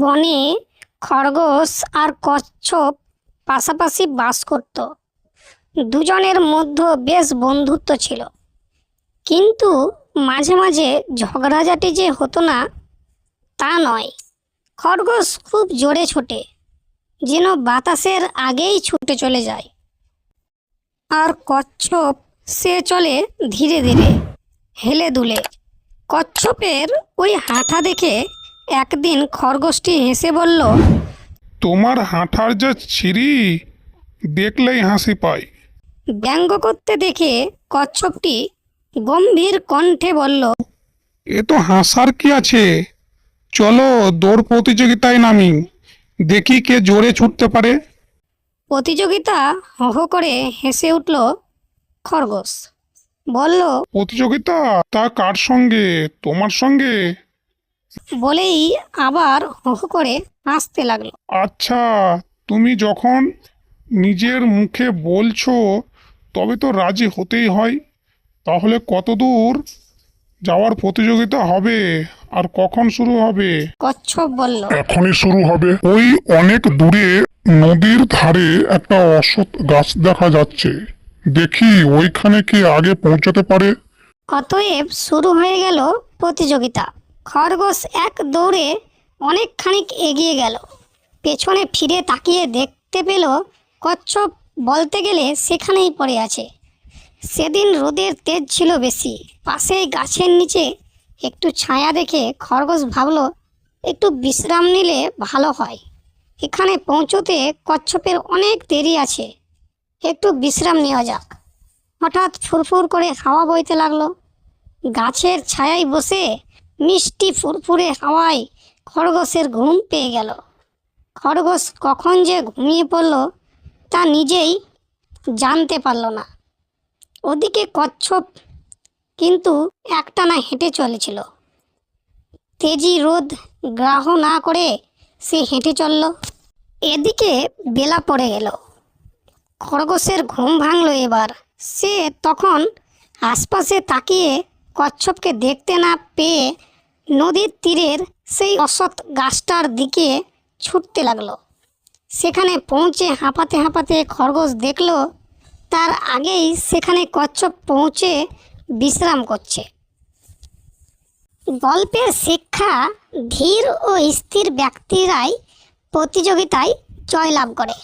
বনে খরগোশ আর কচ্ছপ পাশাপাশি বাস করত। দুজনের মধ্যে বেশ বন্ধুত্ব ছিল, কিন্তু মাঝে মাঝে ঝগড়াঝাটি যে হতো না তা নয়। খরগোশ খুব জোরে ছোটে, যেন বাতাসের আগেই ছুটে চলে যায়, আর কচ্ছপ সে চলে ধীরে ধীরে, হেলে দুলে। কচ্ছপের ওই হাঁটা দেখে একদিন খরগোশটি হেসে বলল, তোমার হাঁটার যা ছিরি, দেখলেই হাসি পায়। ব্যঙ্গ করতে দেখে কচ্ছপটি গম্ভীর কণ্ঠে বলল, এ তো হাসার কি আছে, চলো দৌড় প্রতিযোগিতায় নামি, দেখি কে জোরে ছুটতে পারে। প্রতিযোগিতা হো হো করে হেসে উঠল খরগোশ। বলল, প্রতিযোগিতা? তা কার সঙ্গে? তোমার সঙ্গে? বলেই আবার হো হো করে হাসতে লাগলো। আচ্ছা, তুমি যখন নিজের মুখে বলছো তবে তো রাজি হতেই হয়। তাহলে কত দূর যাওয়ার প্রতিযোগিতা হবে আর কখন শুরু হবে? কচ্ছপ বলল, এখনই শুরু হবে। ওই অনেক দূরে নদীর ধারে একটা অশ্বত্থ গাছ দেখা যাচ্ছে, দেখি ওইখানে কে আগে পৌঁছাতে পারে। অতএব শুরু হয়ে গেল প্রতিযোগিতা। খরগোশ এক দৌড়ে অনেকখানি এগিয়ে গেল। পেছনে ফিরে তাকিয়ে দেখতে পেল কচ্ছপ বলতে গেলে সেখানেই পড়ে আছে। সেদিন রোদের তেজ ছিল বেশি। পাশেই গাছের নিচে একটু ছায়া দেখে খরগোশ ভাবল একটু বিশ্রাম নিলে ভালো হয়। এখানে পৌঁছতে কচ্ছপের অনেক দেরি আছে, একটু বিশ্রাম নেওয়া যাক। হঠাৎ ফুরফুর করে হাওয়া বইতে লাগলো। গাছের ছায়ায় বসে মিষ্টি ফুরফুরে হাওয়ায় খরগোশের ঘুম পেয়ে গেল। খরগোশ কখন যে ঘুমিয়ে পড়ল তা নিজেই জানতে পারল না। ওদিকে কচ্ছপ কিন্তু একটানা হেঁটে চলেছিল। তেজি রোদ গ্রাহ্য না করে সে হেঁটে চলল। এদিকে বেলা পড়ে গেল। খরগোশের ঘুম ভাঙল এবার। সে তখন আশপাশে তাকিয়ে কচ্ছপকে দেখতে না পেয়ে নদীর তীরের সেই অশ্বত্থ গাছটার দিকে ছুটতে লাগলো। সেখানে পৌঁছে হাঁপাতে হাঁপাতে খরগোশ দেখল তার আগেই সেখানে কচ্ছপ পৌঁছে বিশ্রাম করছে। গল্পের শিক্ষা, ধীর ও স্থির ব্যক্তিরাই প্রতিযোগিতায় জয়লাভ করে।